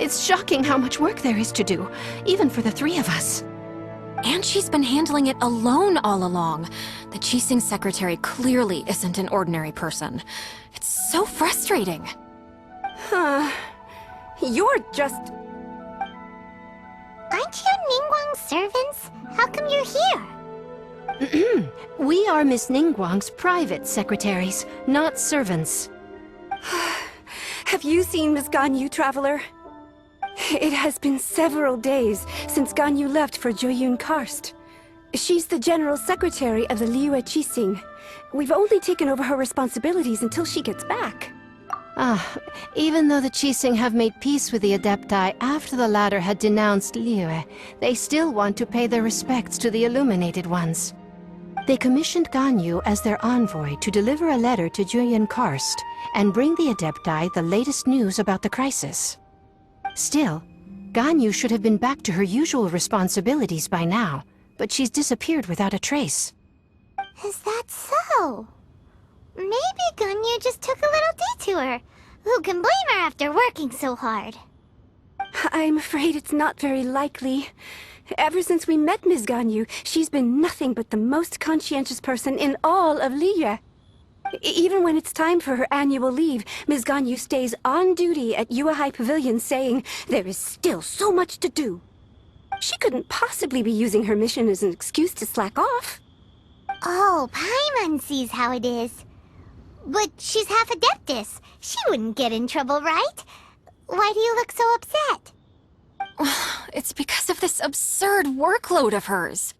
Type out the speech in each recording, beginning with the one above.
It's shocking how much work there is to do, even for the three of us. And she's been handling it alone all along. The Qixing secretary clearly isn't an ordinary person. It's so frustrating. You're just... Aren't you Ningguang's servants? How come you're here? We are Miss Ningguang's private secretaries, not servants. Have you seen Miss Ganyu, Traveler? It has been several days since Ganyu left for Jueyun Karst. She's the general secretary of the Liyue Qixing. We've only taken over her responsibilities until she gets back. Even though the Qixing have made peace with the Adepti after the latter had denounced Liyue, they still want to pay their respects to the Illuminated Ones. They commissioned Ganyu as their envoy to deliver a letter to Jueyun Karst and bring the Adepti the latest news about the crisis. Still, Ganyu should have been back to her usual responsibilities by now, but she's disappeared without a trace. Is that so? Maybe Ganyu just took a little detour. Who can blame her after working so hard? I'm afraid it's not very likely. Ever since we met Ms. Ganyu, she's been nothing but the most conscientious person in all of Liyue. Even when it's time for her annual leave, Ms. Ganyu stays on duty at Yuehai Pavilion saying there is still so much to do. She couldn't possibly be using her mission as an excuse to slack off. Oh, Paimon sees how it is. But she's half Adeptus. She wouldn't get in trouble, right? Why do you look so upset? It's because of this absurd workload of hers.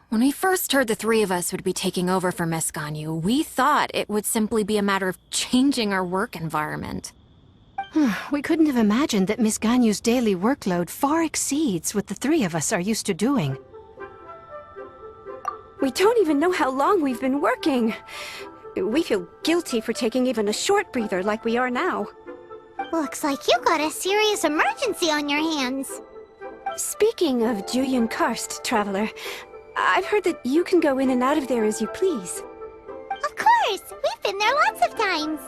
When we first heard the three of us would be taking over for Miss Ganyu, we thought it would simply be a matter of changing our work environment. We couldn't have imagined that Miss Ganyu's daily workload far exceeds what the three of us are used to doing. We don't even know how long we've been working. We feel guilty for taking even a short breather like we are now. Looks like you got a serious emergency on your hands. Speaking of Jueyun Karst, Traveler, I've heard that you can go in and out of there as you please. Of course! We've been there lots of times.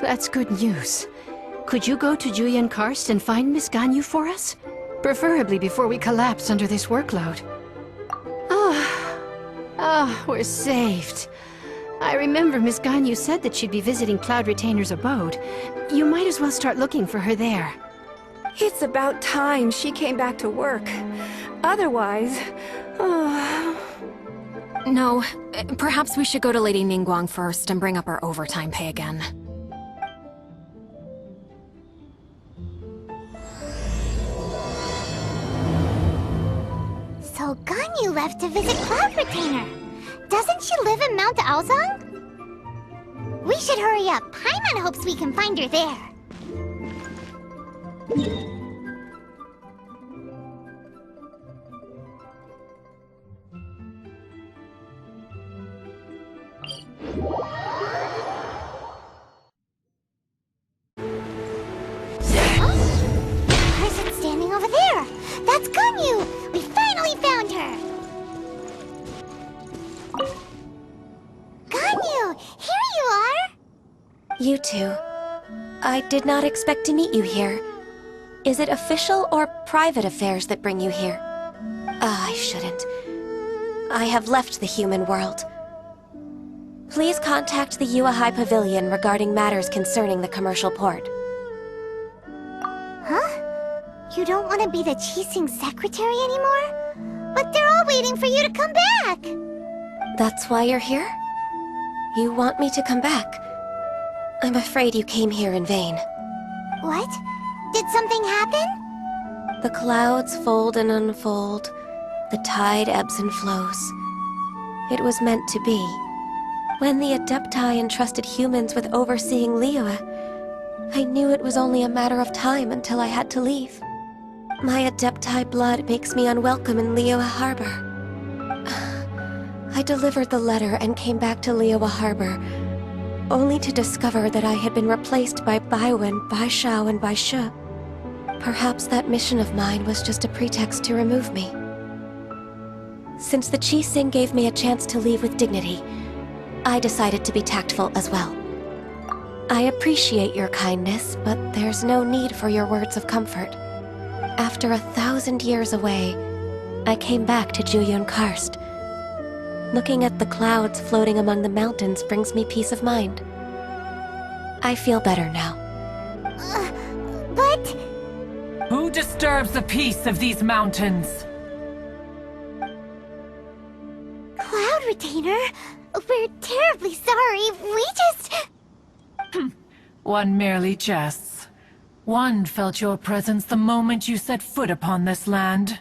That's good news. Could you go to Jueyun Karst and find Miss Ganyu for us? Preferably before we collapse under this workload. We're saved. I remember Miss Ganyu said that she'd be visiting Cloud Retainer's abode. You might as well start looking for her there. It's about time she came back to work. Otherwise... No, perhaps we should go to Lady Ningguang first and bring up our overtime pay again. So Ganyu left to visit Cloud Retainer. Doesn't she live in Mount Aozang? We should hurry up. Paimon hopes we can find her there. Person standing over there. That's Ganyu. We finally found her. Ganyu, here you are. You two. I did not expect to meet you here. Is it official or private affairs that bring you here? I shouldn't. I have left the human world. Please contact the Yuehai Pavilion regarding matters concerning the commercial port. Huh? You don't want to be the Qixing secretary anymore? But they're all waiting for you to come back! That's why you're here? You want me to come back? I'm afraid you came here in vain. What? Did something happen? The clouds fold and unfold. The tide ebbs and flows. It was meant to be. When the Adepti entrusted humans with overseeing Liyue, I knew it was only a matter of time until I had to leave. My Adepti blood makes me unwelcome in Liyue Harbor. I delivered the letter and came back to Liyue Harbor, only to discover that I had been replaced by Baiwen, Baishao, and Baishe. Perhaps that mission of mine was just a pretext to remove me. Since the Qixing gave me a chance to leave with dignity, I decided to be tactful as well. I appreciate your kindness, but there's no need for your words of comfort. After 1,000 years away, I came back to Jueyun Karst. Looking at the clouds floating among the mountains brings me peace of mind. I feel better now. But... Who disturbs the peace of these mountains? Cloud Retainer, we're terribly sorry. We just... One merely jests. One felt your presence the moment you set foot upon this land.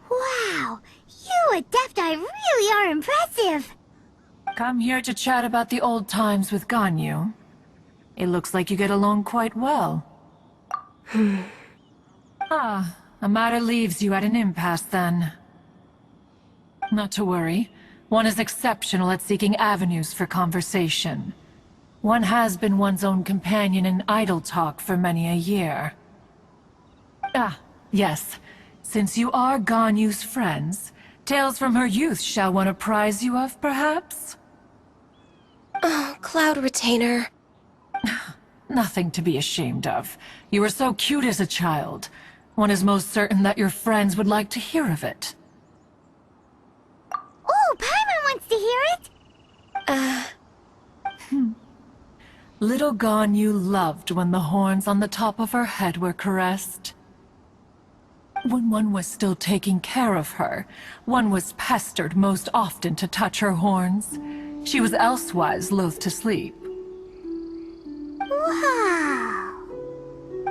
Wow, you Adepti really are impressive. Come here to chat about the old times with Ganyu. It looks like you get along quite well. A matter leaves you at an impasse then. Not to worry. One is exceptional at seeking avenues for conversation. One has been one's own companion in idle talk for many a year. Yes. Since you are Ganyu's friends, tales from her youth shall one apprise you of, perhaps? Oh, Cloud Retainer. Nothing to be ashamed of. You were so cute as a child. One is most certain that your friends would like to hear of it. Oh, Paimon wants to hear it. Little Ganyu loved when the horns on the top of her head were caressed. When one was still taking care of her, one was pestered most often to touch her horns. She was elsewise loath to sleep. Wow.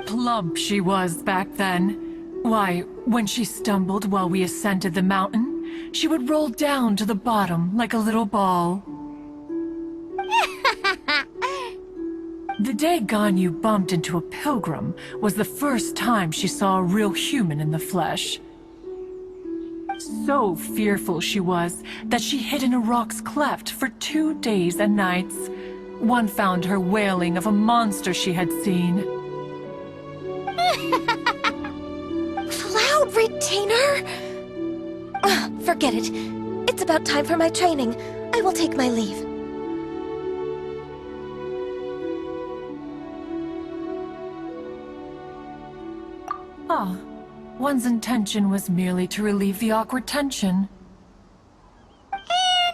Plump she was back then. Why, when she stumbled while we ascended the mountain, she would roll down to the bottom like a little ball. The day Ganyu bumped into a pilgrim was the first time she saw a real human in the flesh. So fearful she was that she hid in a rock's cleft for 2 days and nights. One found her wailing of a monster she had seen. Cloud Retainer? Forget it. It's about time for my training. I will take my leave. One's intention was merely to relieve the awkward tension. And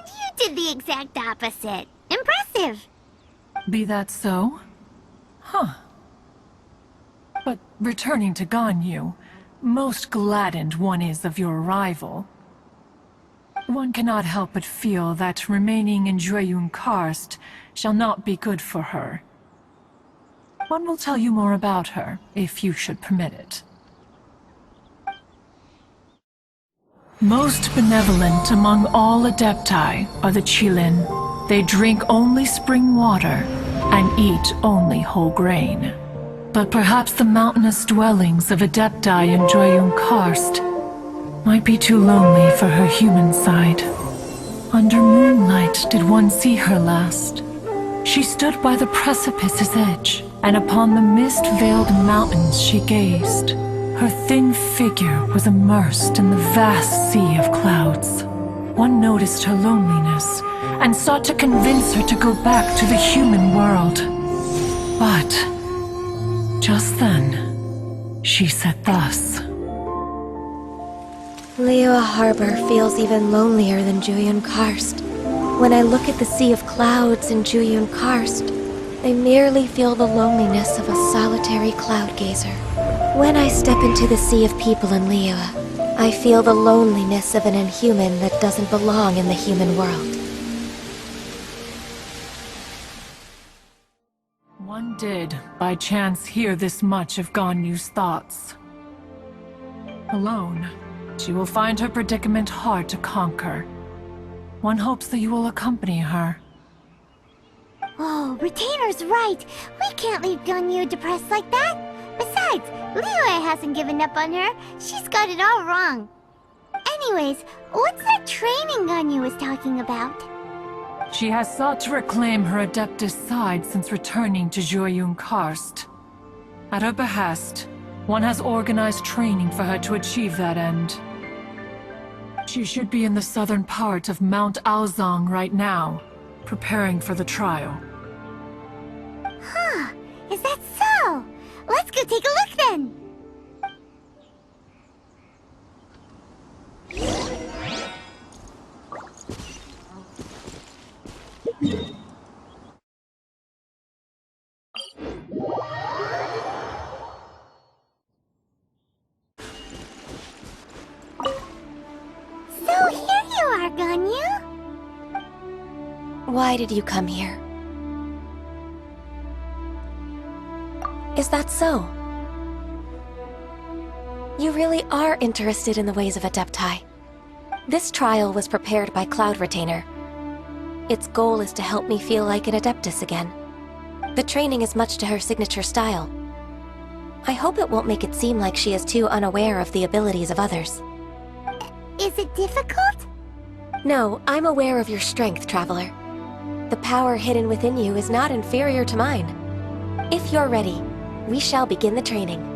you did the exact opposite. Impressive. Be that so? But returning to Ganyu, most gladdened one is of your arrival. One cannot help but feel that remaining in Jueyun Karst shall not be good for her. One will tell you more about her, if you should permit it. Most benevolent among all Adepti are the Qilin. They drink only spring water and eat only whole grain. But perhaps the mountainous dwellings of Adepti in Jueyun Karst might be too lonely for her human side. Under moonlight did one see her last. She stood by the precipice's edge, and upon the mist-veiled mountains she gazed. Her thin figure was immersed in the vast sea of clouds. One noticed her loneliness, and sought to convince her to go back to the human world. But just then, she said thus. Liyue Harbor feels even lonelier than Jueyun Karst. When I look at the sea of clouds in Jueyun Karst, I merely feel the loneliness of a solitary cloud gazer. When I step into the sea of people in Liyue, I feel the loneliness of an inhuman that doesn't belong in the human world. One did, by chance, hear this much of Ganyu's thoughts. Alone, she will find her predicament hard to conquer. One hopes that you will accompany her. Oh, Retainer's right. We can't leave Ganyu depressed like that. Besides, Liyue hasn't given up on her. She's got it all wrong. Anyways, what's that training Ganyu was talking about? She has sought to reclaim her Adeptus side since returning to Jueyun Karst. At her behest, one has organized training for her to achieve that end. She should be in the southern part of Mount Aozong right now, preparing for the trial. Is that so? Let's go take a look then! So here you are, Ganyu! Why did you come here? Is that so? You really are interested in the ways of Adepti. This trial was prepared by Cloud Retainer. Its goal is to help me feel like an Adeptus again. The training is much to her signature style. I hope it won't make it seem like she is too unaware of the abilities of others. Is it difficult? No, I'm aware of your strength, Traveler. The power hidden within you is not inferior to mine. If you're ready, we shall begin the training.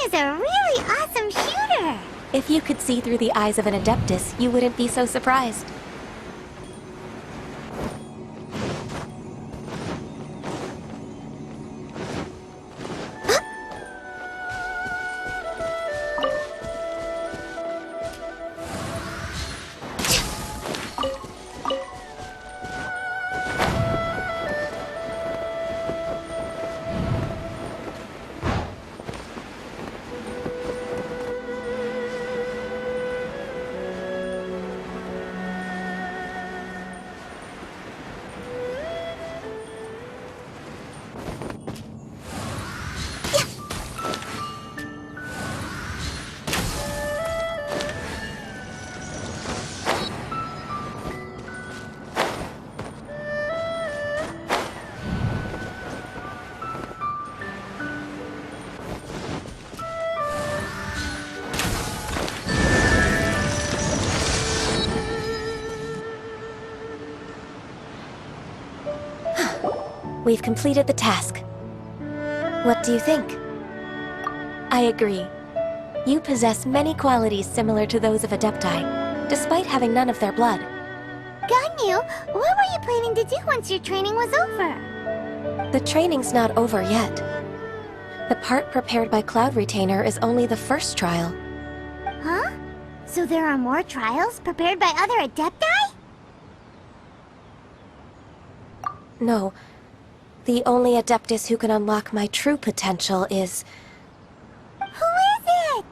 Is a really awesome shooter! If you could see through the eyes of an Adeptus, you wouldn't be so surprised. We've completed the task. What do you think? I agree. You possess many qualities similar to those of Adepti, despite having none of their blood. Ganyu, what were you planning to do once your training was over? The training's not over yet. The part prepared by Cloud Retainer is only the first trial. Huh? So there are more trials prepared by other Adepti? No. The only Adeptus who can unlock my true potential is... Who is it?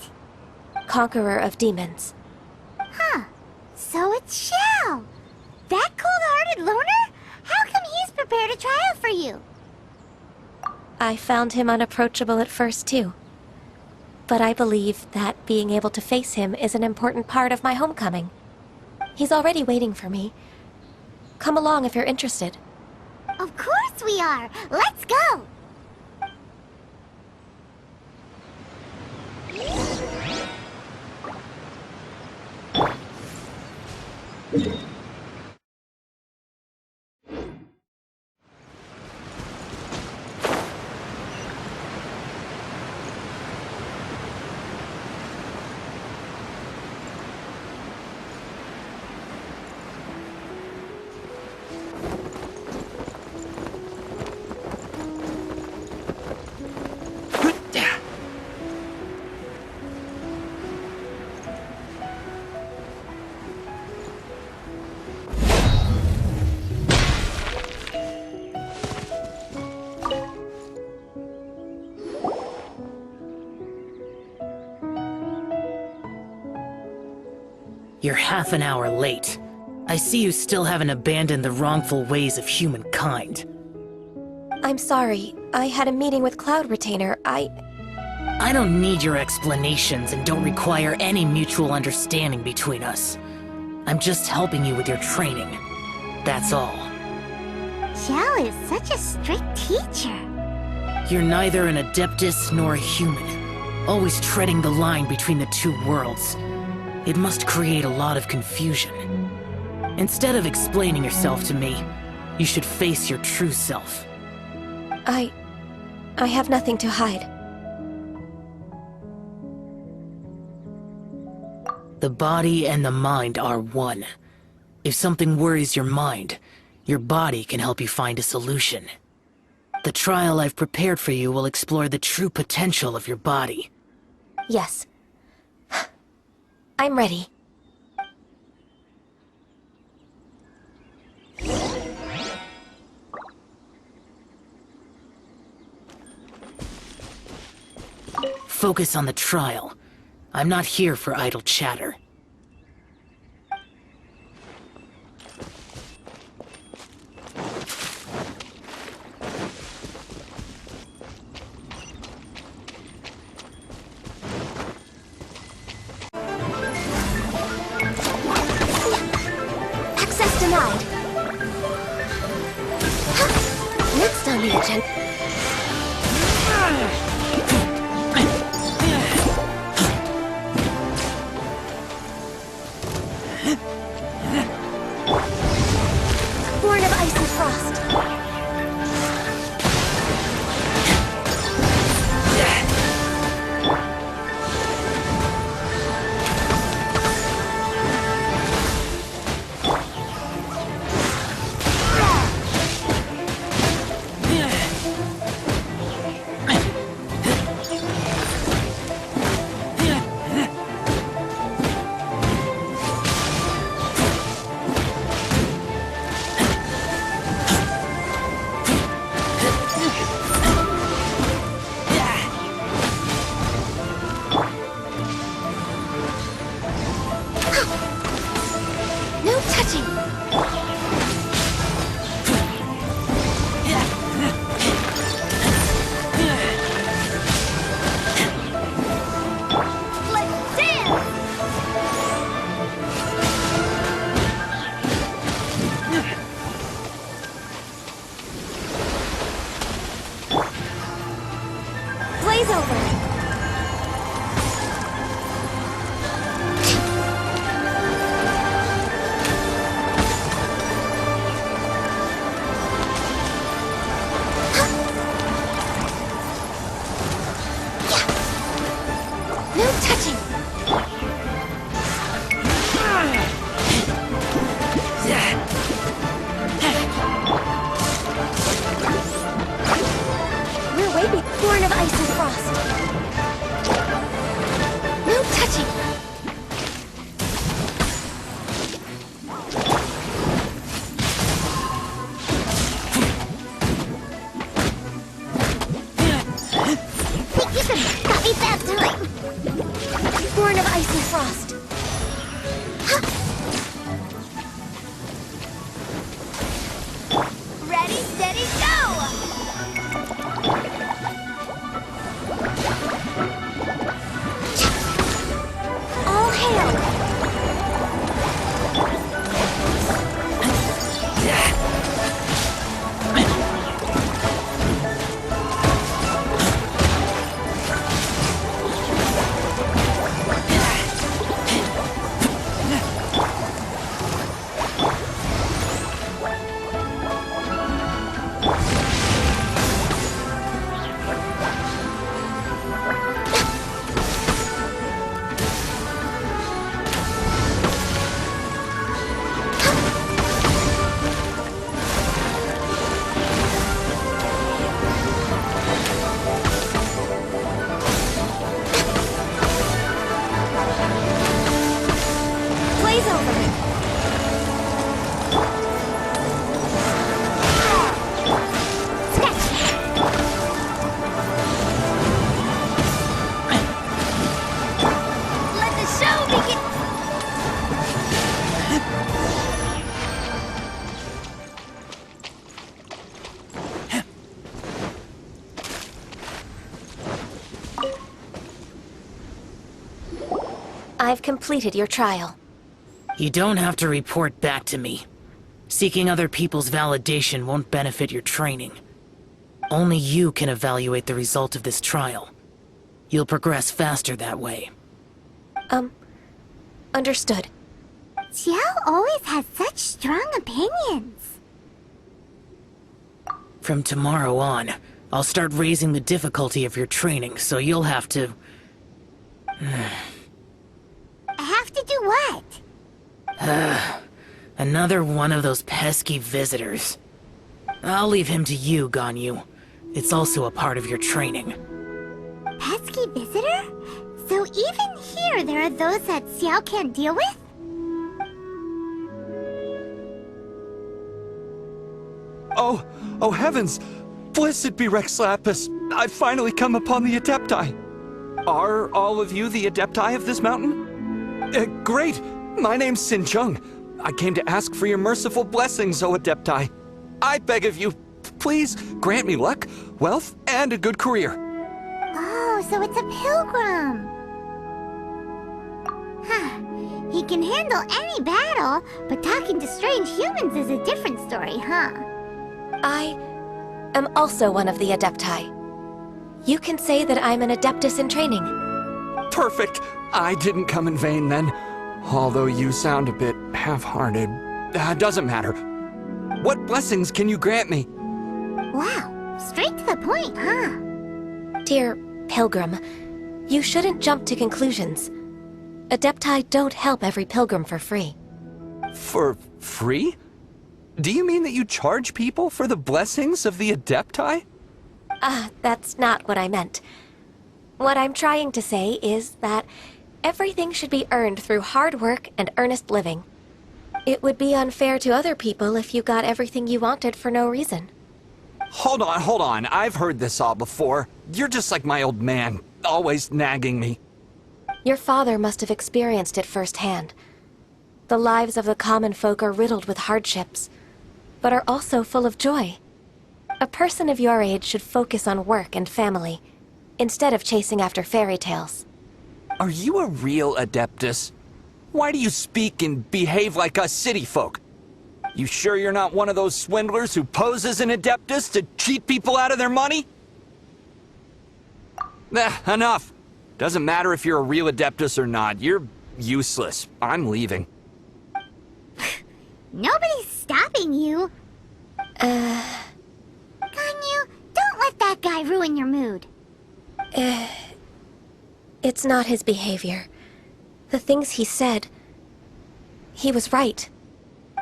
Conqueror of Demons. Huh. So it's Xiao. That cold-hearted loner? How come he's prepared a trial for you? I found him unapproachable at first, too. But I believe that being able to face him is an important part of my homecoming. He's already waiting for me. Come along if you're interested. Of course we are! Let's go! You're half an hour late. I see you still haven't abandoned the wrongful ways of humankind. I'm sorry. I had a meeting with Cloud Retainer. I don't need your explanations and don't require any mutual understanding between us. I'm just helping you with your training. That's all. Xiao is such a strict teacher. You're neither an Adeptus nor a human, always treading the line between the two worlds. It must create a lot of confusion. Instead of explaining yourself to me, you should face your true self. I have nothing to hide. The body and the mind are one. If something worries your mind, your body can help you find a solution. The trial I've prepared for you will explore the true potential of your body. Yes. I'm ready. Focus on the trial. I'm not here for idle chatter. Access denied. Next on the agenda. Born of ice and frost. No touching! Let's dance! Blaze over! No touching! We're way born of ice and frost. I've completed your trial. You don't have to report back to me. Seeking other people's validation won't benefit your training. Only you can evaluate the result of this trial. You'll progress faster that way. Understood. Xiao always has such strong opinions. From tomorrow on, I'll start raising the difficulty of your training, so you'll have to... Have to do what? Another one of those pesky visitors. I'll leave him to you, Ganyu. It's also a part of your training. Pesky visitor? So even here there are those that Xiao can't deal with? Oh heavens! Blessed be Rex Lapis! I've finally come upon the Adepti! Are all of you the Adepti of this mountain? Great! My name's Sin Chung. I came to ask for your merciful blessings, O Adepti. I beg of you, please grant me luck, wealth, and a good career. Oh, so it's a pilgrim. Huh. He can handle any battle, but talking to strange humans is a different story, huh? I am also one of the Adepti. You can say that I'm an Adeptus in training. Perfect! I didn't come in vain then. Although you sound a bit half-hearted. Doesn't matter. What blessings can you grant me? Wow, straight to the point, huh? Dear Pilgrim, you shouldn't jump to conclusions. Adepti don't help every pilgrim for free. For free? Do you mean that you charge people for the blessings of the Adepti? That's not what I meant. What I'm trying to say is that everything should be earned through hard work and earnest living. It would be unfair to other people if you got everything you wanted for no reason. Hold on. I've heard this all before. You're just like my old man, always nagging me. Your father must have experienced it firsthand. The lives of the common folk are riddled with hardships, but are also full of joy. A person of your age should focus on work and family, instead of chasing after fairy tales. Are you a real Adeptus? Why do you speak and behave like us city folk? You sure you're not one of those swindlers who pose as an Adeptus to cheat people out of their money? Enough. Doesn't matter if you're a real Adeptus or not. You're useless. I'm leaving. Nobody's stopping you. Ganyu, don't let that guy ruin your mood. It's not his behavior. The things he said... He was right.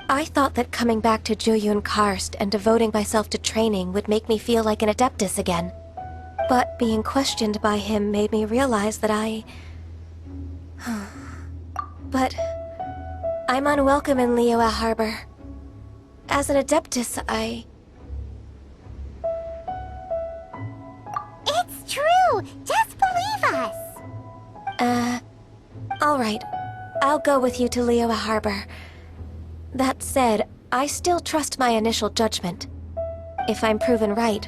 I thought that coming back to Jueyun Karst and devoting myself to training would make me feel like an Adeptus again. But being questioned by him made me realize that But... I'm unwelcome in Liyue Harbor. As an Adeptus, It's true! Just believe us! Alright. I'll go with you to Liyue Harbor. That said, I still trust my initial judgment. If I'm proven right,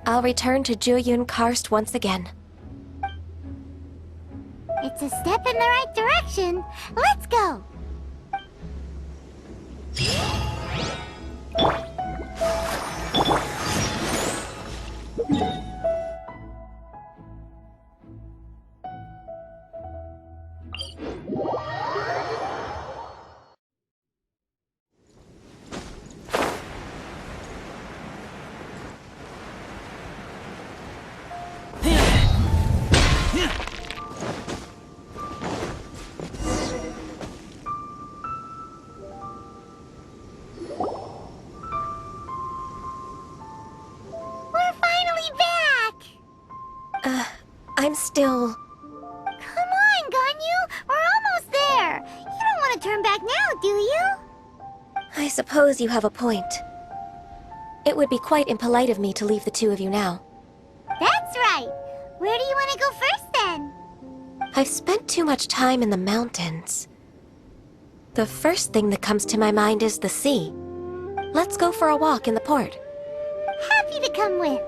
I'll return to Jueyun Karst once again. It's a step in the right direction. Let's go! I'm still... Come on, Ganyu! We're almost there! You don't want to turn back now, do you? I suppose you have a point. It would be quite impolite of me to leave the two of you now. That's right! Where do you want to go first, then? I've spent too much time in the mountains. The first thing that comes to my mind is the sea. Let's go for a walk in the port. Happy to come with.